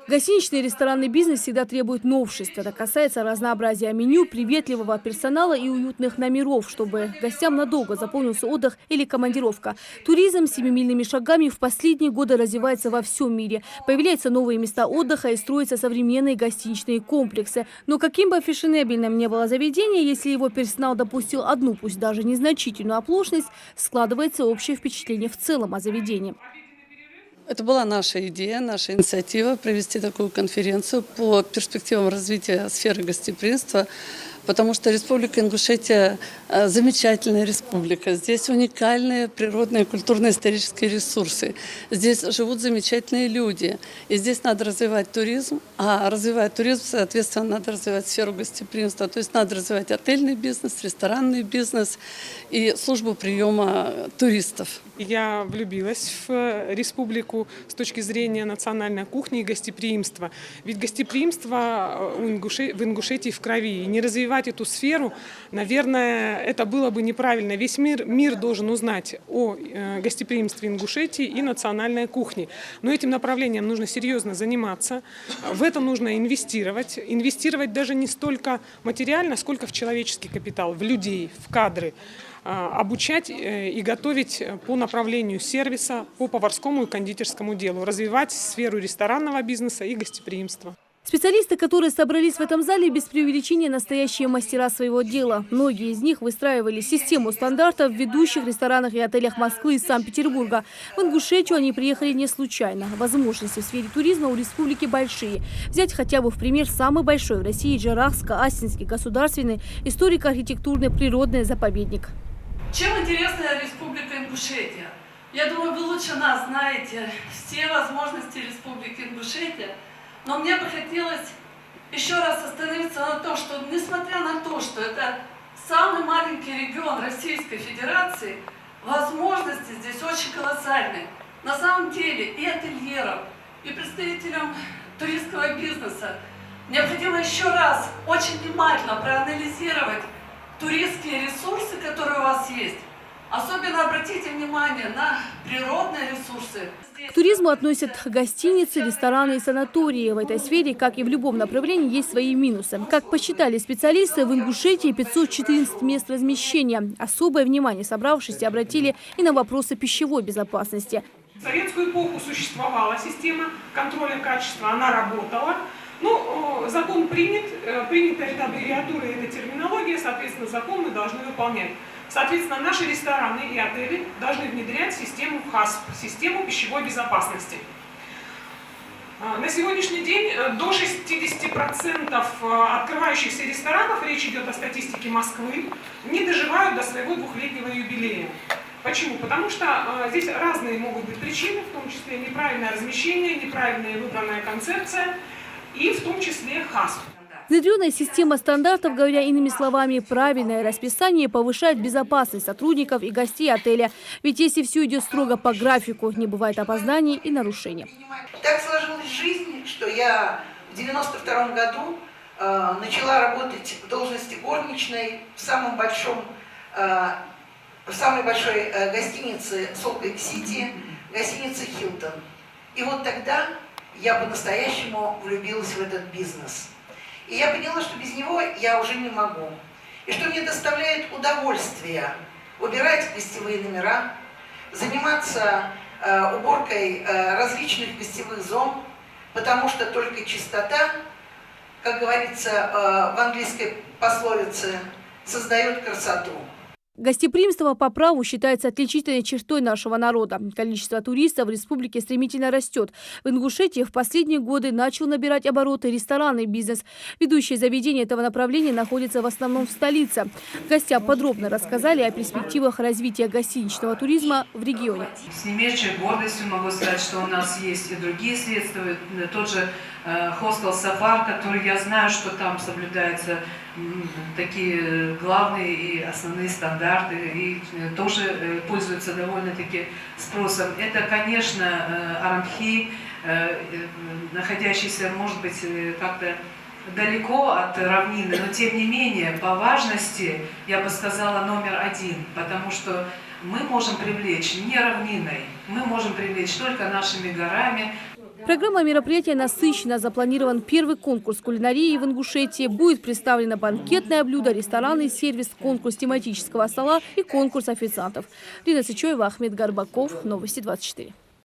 Гостиничный и ресторанный бизнес всегда требует новшеств. Это касается разнообразия меню, приветливого персонала и уютных номеров, чтобы гостям надолго запомнился отдых или командировка. Туризм семимильными шагами в последние годы развивается во всем мире. Появляются новые места отдыха и строятся современные гостиничные комплексы. Но каким бы фешенебельным ни было заведение, если его персонал допустил одну, пусть даже незначительную оплошность, складывается общее впечатление в целом о заведении. Это была наша идея, наша инициатива провести такую конференцию по перспективам развития сферы гостеприимства, потому что Республика Ингушетия замечательная республика. Здесь уникальные природные, культурно-исторические ресурсы. Здесь живут замечательные люди. И здесь надо развивать туризм. А развивая туризм, соответственно, надо развивать сферу гостеприимства. То есть надо развивать отельный бизнес, ресторанный бизнес и службу приема туристов. Я влюбилась в республику с точки зрения национальной кухни и гостеприимства. Ведь гостеприимство в Ингушетии в крови. И не развивать эту сферу, наверное, это было бы неправильно. Весь мир должен узнать о гостеприимстве Ингушетии и национальной кухне. Но этим направлением нужно серьезно заниматься. В это нужно инвестировать. Инвестировать даже не столько материально, сколько в человеческий капитал, в людей, в кадры. Обучать и готовить по направлению сервиса, по поварскому и кондитерскому делу, развивать сферу ресторанного бизнеса и гостеприимства. Специалисты, которые собрались в этом зале, без преувеличения настоящие мастера своего дела. Многие из них выстраивали систему стандартов в ведущих ресторанах и отелях Москвы и Санкт-Петербурга. В Ингушетию они приехали не случайно. Возможности в сфере туризма у республики большие. Взять хотя бы в пример самый большой в России Джарахско-Асинский государственный историко-архитектурный природный заповедник. Чем интересна Республика Ингушетия? Я думаю, вы лучше нас знаете все возможности Республики Ингушетия. Но мне бы хотелось еще раз остановиться на том, что несмотря на то, что это самый маленький регион Российской Федерации, возможности здесь очень колоссальные. На самом деле и ательерам, и представителям туристского бизнеса необходимо еще раз очень внимательно проанализировать туристские ресурсы, которые у вас есть. Особенно обратите внимание на природные ресурсы. К туризму относят гостиницы, рестораны и санатории. В этой сфере, как и в любом направлении, есть свои минусы. Как посчитали специалисты, в Ингушетии 514 мест размещения. Особое внимание собравшиеся обратили и на вопросы пищевой безопасности. В советскую эпоху существовала система контроля качества, она работала. Ну, закон принят, принята эта аббревиатура, эта терминология, соответственно, закон мы должны выполнять. Соответственно, наши рестораны и отели должны внедрять систему ХАСП, систему пищевой безопасности. На сегодняшний день до 60% открывающихся ресторанов, речь идет о статистике Москвы, не доживают до своего 2-летнего юбилея. Почему? Потому что здесь разные могут быть причины, в том числе неправильное размещение, неправильная выбранная концепция и в том числе ХАСП. Внедренная система стандартов, говоря иными словами, правильное расписание повышает безопасность сотрудников и гостей отеля. Ведь если все идет строго по графику, не бывает опозданий и нарушений. Так сложилась жизнь, что я в 92 году начала работать в должности горничной в самой большой гостинице Солт-Лейк-Сити, гостинице «Хилтон». И вот тогда я по-настоящему влюбилась в этот бизнес. И я поняла, что без него я уже не могу. И что мне доставляет удовольствие убирать гостевые номера, заниматься уборкой различных гостевых зон, потому что только чистота, как говорится в английской пословице, создает красоту. Гостеприимство по праву считается отличительной чертой нашего народа. Количество туристов в республике стремительно растет. В Ингушетии в последние годы начал набирать обороты ресторанный бизнес. Ведущие заведения этого направления находятся в основном в столице. Гостям подробно рассказали о перспективах развития гостиничного туризма в регионе. С не меньшей гордостью могу сказать, что у нас есть и другие средства. Тот же хостел «Сафар», который я знаю, что там соблюдаются такие главные и основные стандарты, и тоже пользуются довольно-таки спросом. Это, конечно, Арамхи, находящийся, может быть, как-то далеко от равнины, но тем не менее, по важности, я бы сказала, номер один, потому что мы можем привлечь не равниной, мы можем привлечь только нашими горами. Программа мероприятия насыщена. Запланирован первый конкурс кулинарии в Ингушетии. Будет представлено банкетное блюдо, ресторанный сервис, конкурс тематического стола и конкурс официантов. Лина Сычоева, Ахмед Горбаков. Новости 24.